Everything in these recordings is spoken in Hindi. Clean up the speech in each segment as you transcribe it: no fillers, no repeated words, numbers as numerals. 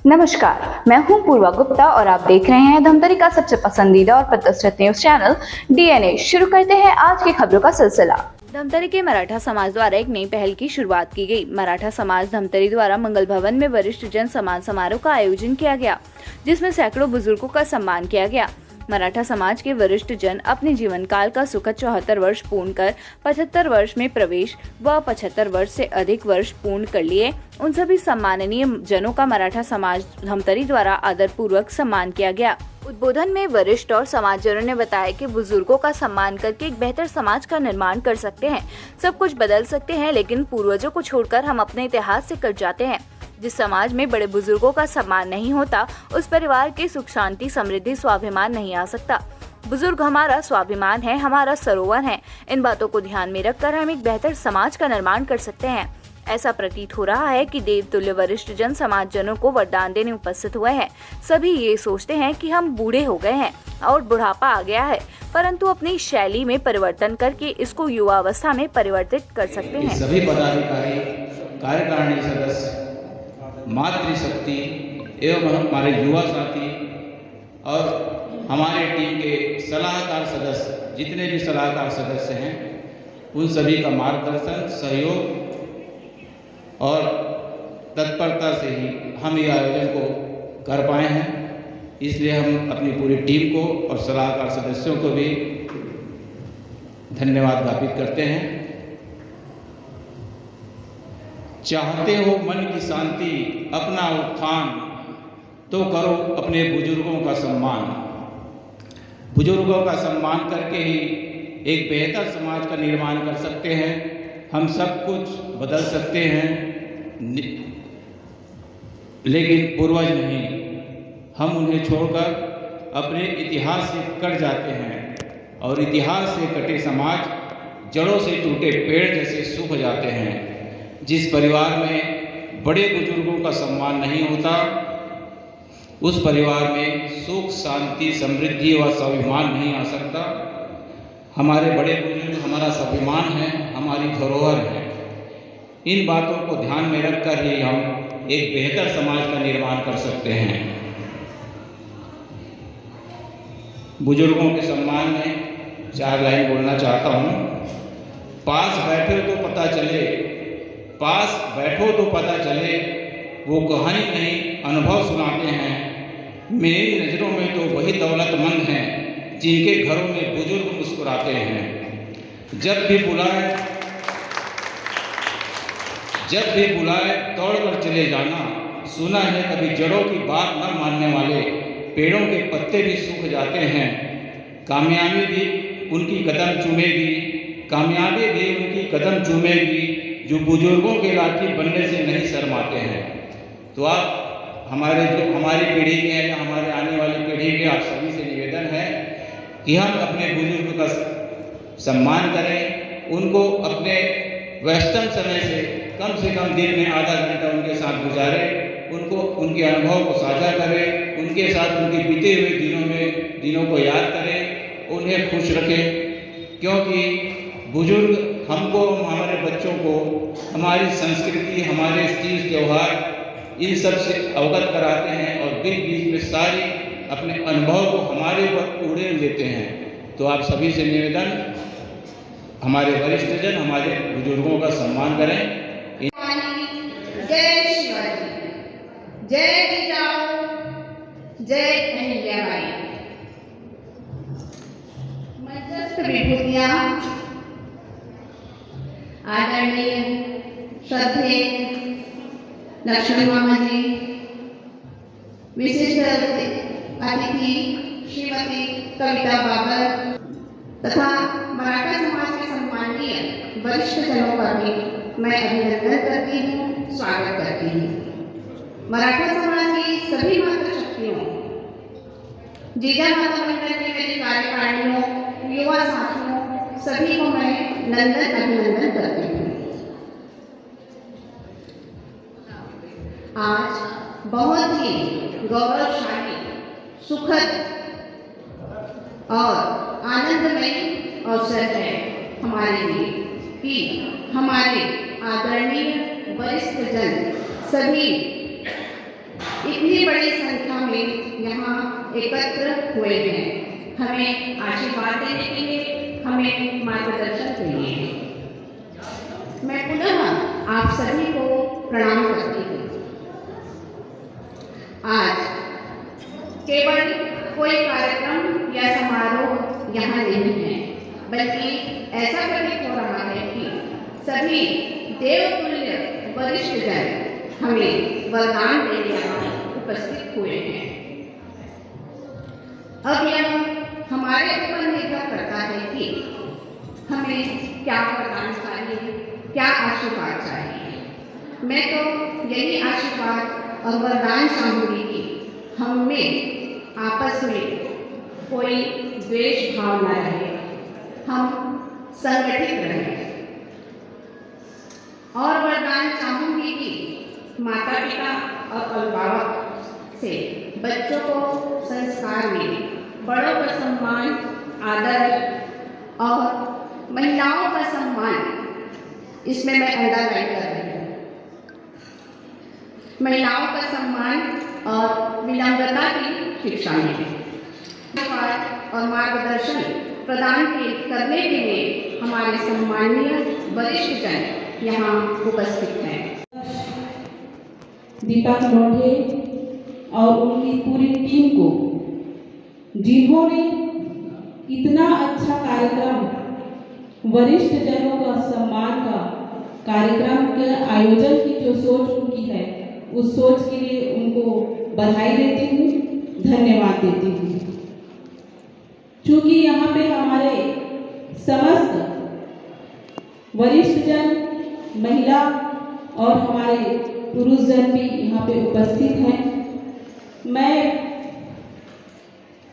नमस्कार, मैं हूं पूर्वा गुप्ता और आप देख रहे हैं धमतरी का सबसे पसंदीदा और प्रतिष्ठित न्यूज चैनल डीएनए। शुरू करते हैं आज की खबरों का सिलसिला। धमतरी के मराठा समाज द्वारा एक नई पहल की शुरुआत की गई। मराठा समाज धमतरी द्वारा मंगल भवन में वरिष्ठ जन सम्मान समारोह का आयोजन किया गया, जिसमें सैकड़ों बुजुर्गों का सम्मान किया गया। मराठा समाज के वरिष्ठ जन अपने जीवन काल का सुखद 74 वर्ष पूर्ण कर 75 वर्ष में प्रवेश व 75 वर्ष से अधिक वर्ष पूर्ण कर लिए उन सभी सम्माननीय जनों का मराठा समाज धमतरी द्वारा आदर पूर्वक सम्मान किया गया। उद्बोधन में वरिष्ठ और समाजजनों ने बताया कि बुजुर्गों का सम्मान करके एक बेहतर समाज का निर्माण कर सकते हैं। सब कुछ बदल सकते हैं, लेकिन पूर्वजों को छोड़कर हम अपने इतिहास से कट जाते हैं। जिस समाज में बड़े बुजुर्गों का सम्मान नहीं होता, उस परिवार के सुख शांति समृद्धि स्वाभिमान नहीं आ सकता। बुजुर्ग हमारा स्वाभिमान है, हमारा सरोवर है। इन बातों को ध्यान में रखकर हम एक बेहतर समाज का निर्माण कर सकते हैं। ऐसा प्रतीत हो रहा है कि देवतुल्य वरिष्ठ जन समाज जनों को वरदान देने उपस्थित हुए हैं। सभी ये सोचते हैं कि हम बूढ़े हो गए हैं और बुढ़ापा आ गया है, परंतु अपनी शैली में परिवर्तन करके इसको युवावस्था में परिवर्तित कर सकते हैं। सभी पदाधिकारी, कार्यकारिणी सदस्य, मातृशक्ति एवं हमारे युवा साथी और हमारे टीम के सलाहकार सदस्य, जितने भी सलाहकार सदस्य हैं, उन सभी का मार्गदर्शन, सहयोग और तत्परता से ही हम ये आयोजन को कर पाए हैं। इसलिए हम अपनी पूरी टीम को और सलाहकार सदस्यों को भी धन्यवाद ज्ञापित करते हैं। चाहते हो मन की शांति, अपना उत्थान, तो करो अपने बुजुर्गों का सम्मान। बुजुर्गों का सम्मान करके ही एक बेहतर समाज का निर्माण कर सकते हैं। हम सब कुछ बदल सकते हैं, लेकिन पूर्वज नहीं। हम उन्हें छोड़कर अपने इतिहास से कट जाते हैं और इतिहास से कटे समाज जड़ों से टूटे पेड़ जैसे सूख जाते हैं। जिस परिवार में बड़े बुजुर्गों का सम्मान नहीं होता, उस परिवार में सुख शांति समृद्धि व स्वाभिमान नहीं आ सकता। हमारे बड़े बुजुर्ग हमारा स्वाभिमान है, हमारी धरोहर है। इन बातों को ध्यान में रखकर ही हम एक बेहतर समाज का निर्माण कर सकते हैं। बुजुर्गों के सम्मान में 4 लाइन बोलना चाहता हूँ। पास बैठो तो पता चले, पास बैठो तो पता चले, वो कहानी नहीं अनुभव सुनाते हैं। मेरी नज़रों में तो वही दौलतमंद हैं जिनके घरों में बुजुर्ग मुस्कुराते हैं। जब भी बुलाए दौड़ कर चले जाना। सुना है कभी जड़ों की बात न मानने वाले पेड़ों के पत्ते भी सूख जाते हैं। कामयाबी भी उनकी कदम चूमेगी, कामयाबी भी उनकी कदम चूमेगी जो बुजुर्गों के लाठी बनने से नहीं शर्माते हैं। तो आप हमारी पीढ़ी के हैं या हमारे आने वाली पीढ़ी के आप सभी से निवेदन है कि हम अपने बुजुर्ग का सम्मान करें। उनको अपने व्यस्तम समय से कम दिन में आधा घंटा उनके साथ गुजारें। उनको उनके अनुभव को साझा करें, उनके साथ उनके बीते हुए दिनों को याद करें, उन्हें खुश रखें। क्योंकि बुजुर्ग हमको, हमारे बच्चों को हमारी संस्कृति, हमारे तीज त्यौहार इन सब से अवगत कराते हैं और बीच में सारी अपने अनुभव को हमारे ऊपर उड़ेल देते हैं। तो आप सभी से निवेदन, हमारे वरिष्ठ जन, हमारे बुजुर्गों का सम्मान करें। जय शिवाजी, जय जिजाऊ, जय अहिल्याबाई। मंचस्थ विभूतियां, आदरणीय श्रद्धेय लक्ष्मी मामा जी, विशिष्ट अतिथि श्रीमती कविता बाबर तथा मराठा समाज के सम्माननीय वरिष्ठ जनों का भी मैं अभिनंदन करती हूँ, स्वागत करती हूँ। मराठा समाज की सभी मातृशक्तियों, जीजा माता मंडल के मेरे कार्यकारिणियों, युवा साथियों, सभी को मैं अभिनंदन करती हूँ। आज बहुत ही गौरवशाली, सुखद और आनंदमयी अवसर है हमारे लिए कि हमारे आदरणीय वरिष्ठ जन सभी इतनी बड़ी संख्या में यहाँ एकत्र हुए हैं। हमें आशीर्वाद देने के लिए, हमें मार्गदर्शन के लिए मैं पुनः आप सभी को प्रणाम करती हूँ। आज केवल कोई कार्यक्रम या समारोह यहाँ नहीं है, बल्कि ऐसा प्रतीत हो रहा है कि सभी देवतुल्य वरिष्ठ जन हमें वरदान देने यहाँ उपस्थित हुए हैं। अब यह हमारे ऊपर निर्भर करता है कि हमें क्या वरदान चाहिए, क्या आशीर्वाद चाहिए। मैं तो यही आशीर्वाद और वरदान चाहूँगी कि हम में आपस में कोई द्वेष भाव न रहे, हम संगठित रहें। और वरदान चाहूँगी कि माता पिता और अभिभावक से बच्चों को संस्कार में बड़ों का सम्मान, आदर और महिलाओं का सम्मान, इसमें मैं अंडरलाइन कर रही हूँ, महिलाओं का सम्मान और विनम्रता की शिक्षा मिले और मार्गदर्शन प्रदान करने के लिए हमारे सम्मानीय वरिष्ठ जन यहाँ उपस्थित हैं। दीपक लोढ़े और उनकी पूरी टीम को, जिन्होंने इतना अच्छा कार्यक्रम, वरिष्ठ जनों का सम्मान का कार्यक्रम के आयोजन की जो सोच उनकी है, उस सोच के लिए उनको बधाई देती हूँ, धन्यवाद देती हूँ। चूँकि यहाँ पे हमारे समस्त वरिष्ठ जन, महिला और हमारे पुरुष जन भी यहाँ पे उपस्थित हैं। मैं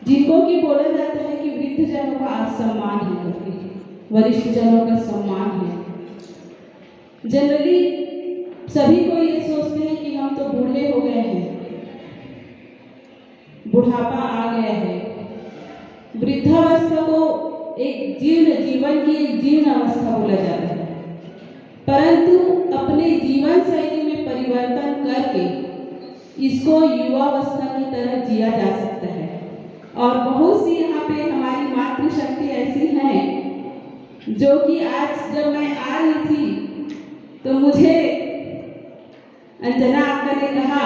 जिनको कि बोला जाता है कि वृद्ध जनों का आज सम्मान है करके, वरिष्ठ जनों का सम्मान है। जनरली सभी को ये सोचते हैं कि हम तो बूढ़े हो गए हैं, बुढ़ापा आ गया है। वृद्धावस्था को एक जीवन की एक जीर्ण अवस्था बोला जाता है, परंतु अपने जीवन शैली में परिवर्तन करके इसको युवावस्था की तरह जिया जा सकता है। और बहुत सी यहाँ पे हमारी मातृशक्ति ऐसी हैं जो कि आज जब मैं आ रही थी तो मुझे अंजना अक्का ने कहा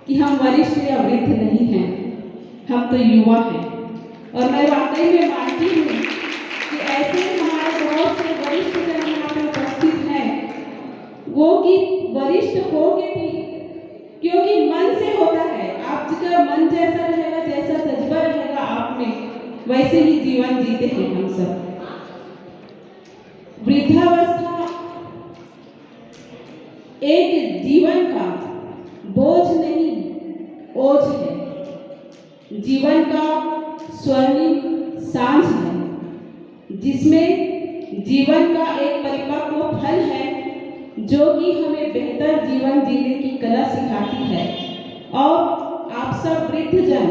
कि हम वरिष्ठ या वृद्ध नहीं हैं, हम तो युवा हैं। और मैं वाकई में मानती हूँ कि ऐसे हमारे बहुत से वरिष्ठ जन यहाँ पे उपस्थित हैं, वो कि वरिष्ठ होंगे भी क्योंकि मन से होता है। आपका मन जैसा रहेगा, जैसा जज्बा रहेगा आप में, वैसे ही जीवन जीते हैं हम सब। वृद्धावस्था एक जीवन का बोझ नहीं, ओझ है, जीवन का स्वर्णिम सांझ है, जिसमें जीवन का एक परिपक्व फल है जो कि हमें बेहतर जीवन जीने की कला सिखाती है। और आप सब वृद्ध जन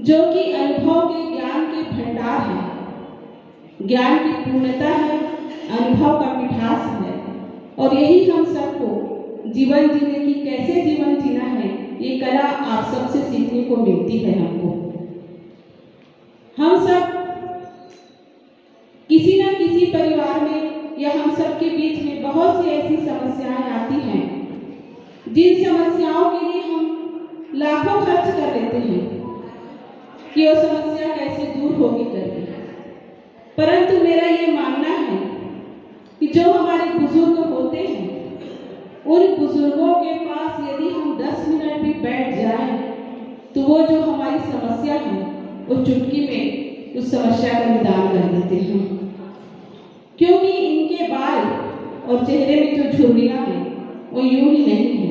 जो कि अनुभव के ज्ञान के भंडार हैं, ज्ञान की पूर्णता है, अनुभव का मिठास है, और यही हम सबको जीवन जीने की, कैसे जीवन जीना है, ये कला आप सबसे सीखने को मिलती है। हम सब किसी न किसी परिवार में या हम सब के बीच में बहुत सी ऐसी समस्याएं आती हैं जिन समस्याओं के लिए हम लाखों खर्च कर लेते हैं कि वो समस्या कैसे दूर होगी करके। परंतु मेरा ये मानना है कि जो हमारे बुजुर्ग होते हैं, उन बुजुर्गों के पास यदि हम 10 मिनट भी बैठ जाएं तो वो जो हमारी समस्या है वो चुटकी में उस समस्या का निदान कर देते हैं। क्योंकि इनके बाल और चेहरे में जो झुर्रियाँ हैं वो यूं ही नहीं है,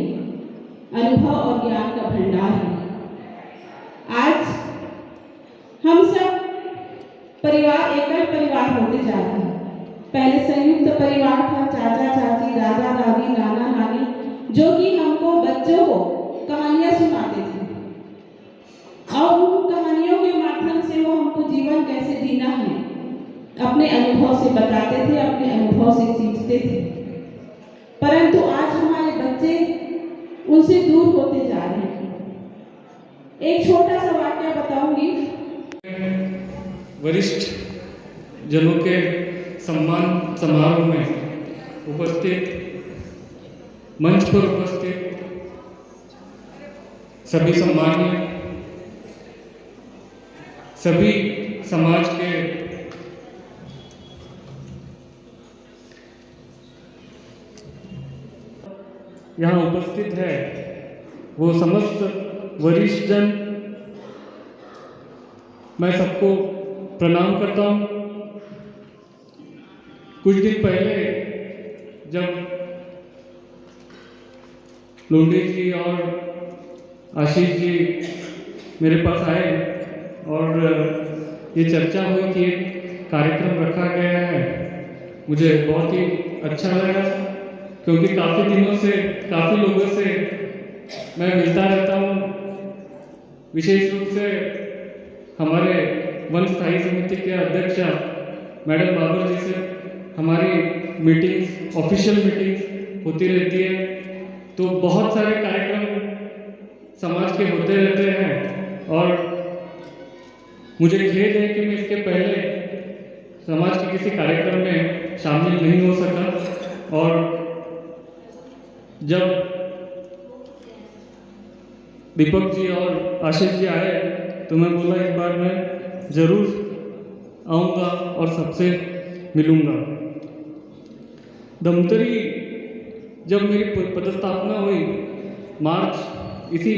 अनुभव और ज्ञान का भंडार है। आज हम सब परिवार, एकल परिवार होते जा रहे हैं। पहले संयुक्त परिवार था, चाचा चाची, दादा दादी, नाना नानी, जो कि हमको बच्चों को कहानियाँ सुनाते थे और उन कहानियों के माध्यम से वो हमको जीवन कैसे जीना है अपने अनुभव से बताते थे, अपने अनुभव से सीखते थे। परंतु आज हमारे बच्चे उनसे दूर होते जा रहे हैं। एक छोटा सा वाक्य बताऊंगी। वरिष्ठ जनों के सम्मान समारोह में उपस्थित, मंच पर उपस्थित सभी सम्मानीय, सभी समाज के यहाँ उपस्थित है, वो समस्त वरिष्ठ जन, मैं सबको प्रणाम करता हूँ। कुछ दिन पहले जब लोंडे जी और आशीष जी मेरे पास आए और ये चर्चा हुई कि एक कार्यक्रम रखा गया है, मुझे बहुत ही अच्छा लगा, क्योंकि काफ़ी दिनों से काफ़ी लोगों से मैं मिलता रहता हूँ। विशेष रूप से हमारे वन स्थायी समिति के अध्यक्ष मैडम बाबर जी से हमारी मीटिंग्स, ऑफिशियल मीटिंग्स होती रहती है, तो बहुत सारे कार्यक्रम समाज के होते रहते हैं और मुझे खेद है कि मैं इसके पहले समाज के किसी कार्यक्रम में शामिल नहीं हो सका। और जब दीपक जी और आशीष जी आए तो मैं बोला इस बार मैं ज़रूर आऊँगा और सबसे मिलूँगा। धमतरी जब मेरी पदस्थापना हुई मार्च, इसी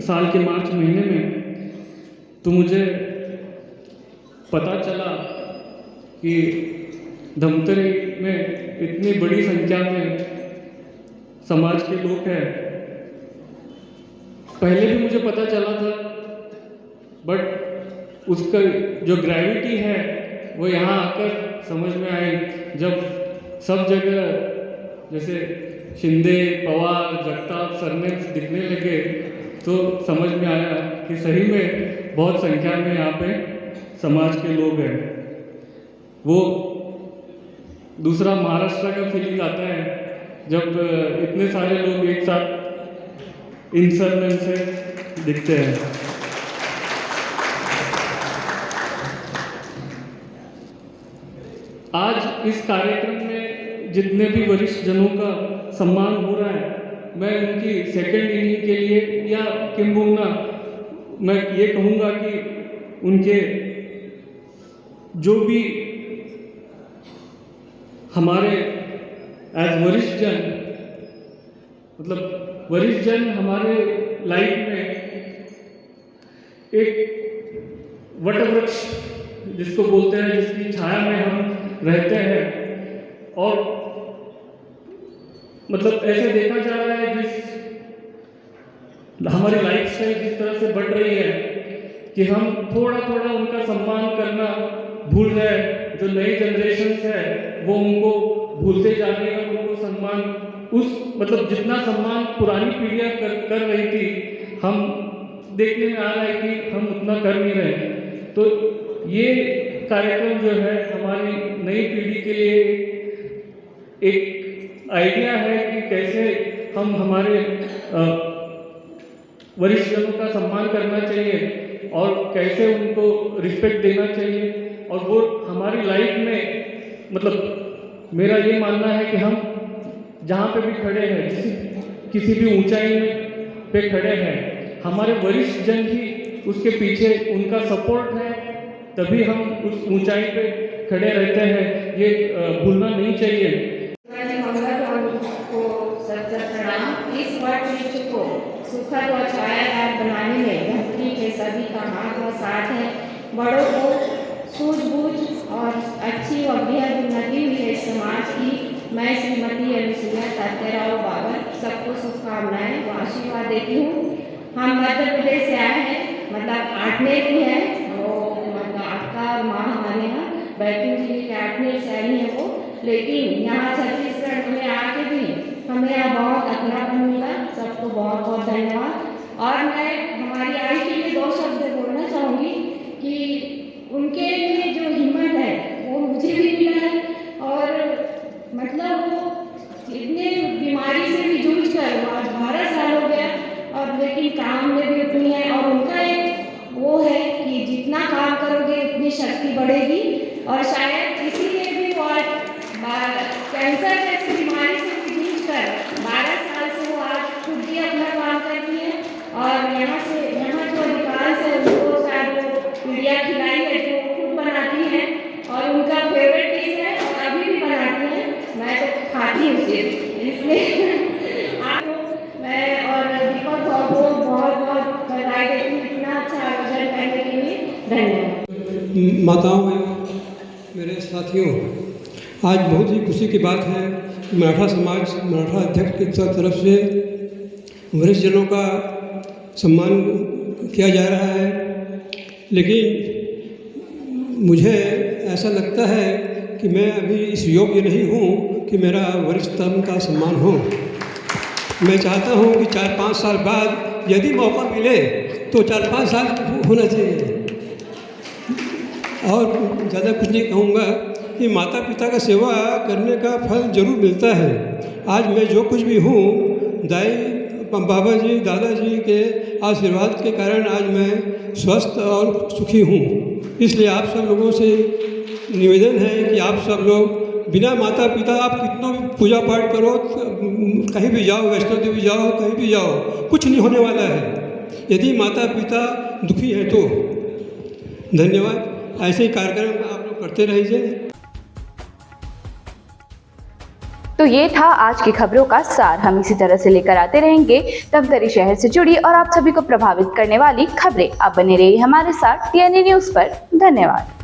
साल के मार्च महीने में, तो मुझे पता चला कि धमतरी में इतनी बड़ी संख्या में समाज के लोग हैं। पहले भी मुझे पता चला था, बट उसका जो ग्रेविटी है वो यहाँ आकर समझ में आई, जब सब जगह जैसे शिंदे, पवार, जगताप सरनेम्स दिखने लगे तो समझ में आया कि सही में बहुत संख्या में यहाँ पे समाज के लोग हैं। वो दूसरा महाराष्ट्र का फीलिंग आता है जब इतने सारे लोग एक साथ इन सरनेम से दिखते हैं। आज इस कार्यक्रम में जितने भी वरिष्ठ जनों का सम्मान हो रहा है, मैं उनकी सेकंड इनिंग के लिए या किंबहुना मैं ये कहूँगा कि उनके जो भी हमारे एज वरिष्ठ जन, मतलब वरिष्ठ जन हमारे लाइफ में एक वटवृक्ष जिसको बोलते हैं, जिसकी छाया में हम रहते हैं। और मतलब ऐसे देखा जा रहा है जिस हमारी लाइफ स्टाइल जिस तरह से बढ़ रही है कि हम थोड़ा थोड़ा उनका सम्मान करना भूल रहे हैं। जो नई जनरेशन है वो उनको भूलते जा रही है, उनको सम्मान उस मतलब जितना सम्मान पुरानी पीढ़ियां कर रही थी, हम देखने में आ रहा है कि हम उतना कर नहीं रहे। तो ये कार्यक्रम जो है हमारी नई पीढ़ी के लिए एक आइडिया है कि कैसे हम हमारे वरिष्ठ जनों का सम्मान करना चाहिए और कैसे उनको रिस्पेक्ट देना चाहिए। और वो हमारी लाइफ में मतलब मेरा ये मानना है कि हम जहाँ पे भी खड़े हैं, किसी भी ऊंचाई में पे खड़े हैं, हमारे वरिष्ठ जन ही उसके पीछे उनका सपोर्ट है, तभी हम उस ऊंचाई पे खड़े रहते हैं। ये भूलना नहीं चाहिए। इस वटवृक्ष को सुखद और छायादार बनाने में धमतरी के सभी का हाथ और साथ है। बड़ों को सूझबूझ और अच्छी और बेहद उन्नति हुई है इस समाज की। मैं श्रीमती अनुसुईया सत्यराव बाबर सबको शुभकामनाएं व आशीर्वाद देती हूँ। हम मध्य प्रदेश से आए हैं, मतलब आठनेर भी है, वो मतलब आपका माँ हमारे यहाँ बैतूल जिले के आठनेर से आई है वो, लेकिन यहाँ छत्तीसगढ़ में आके भी हमें यहाँ बहुत अपनापन मिला। सबको बहुत बहुत धन्यवाद। और मैं हमारी आई के लिए दो शब्द बोलना चाहूँगी कि उनके लिए जो हिम्मत है वो मुझे भी मिला है। और मतलब वो इतने बीमारी से भी जूझ कर आज 12 साल हो गया, और लेकिन काम में भी उतनी है, और उनका एक वो है कि जितना काम करोगे उतनी शक्ति बढ़ेगी। और शायद इसीलिए भी वो कैंसर जैसी बीमारी से जूझ कर 12 साल से वो आज खुद भी अपना काम करती है, और यहाँ जो अधिकांश है उनको शायद वो पीड़िया खिलाई है जो खुद बनाती है, और उनका फेवरेट डिश है और अभी भी बनाती है। मैं तो खाती हूँ इसलिए मैं और दीपक को बहुत बहुत बधाई देती हूँ इतना अच्छा आयोजन करने के लिए। धन्यवाद। माताओं मेरे साथियों, आज बहुत ही खुशी की बात है कि मराठा समाज मराठा अध्यक्ष की तरफ से वरिष्ठ जनों का सम्मान किया जा रहा है। लेकिन मुझे ऐसा लगता है कि मैं अभी इस योग्य नहीं हूँ कि मेरा वरिष्ठतम का सम्मान हो। मैं चाहता हूँ कि 4-5 साल बाद यदि मौका मिले तो 4-5 साल होना चाहिए। और ज़्यादा कुछ नहीं कहूँगा कि माता पिता का सेवा करने का फल जरूर मिलता है। आज मैं जो कुछ भी हूँ दाई बाबा जी दादाजी के आशीर्वाद के कारण आज मैं स्वस्थ और सुखी हूँ। इसलिए आप सब लोगों से निवेदन है कि आप सब लोग बिना माता पिता आप कितना भी पूजा पाठ करो, कहीं भी जाओ, वैष्णो देवी जाओ, कहीं भी जाओ, कुछ नहीं होने वाला है यदि माता पिता दुखी हैं तो। धन्यवाद। ऐसे ही कार्यक्रम आप लोग करते रहिए। तो ये था आज की खबरों का सार। हम इसी तरह से लेकर आते रहेंगे धमतरी शहर से जुड़ी और आप सभी को प्रभावित करने वाली खबरें। आप बने रहिए हमारे साथ TNA न्यूज़ पर। धन्यवाद।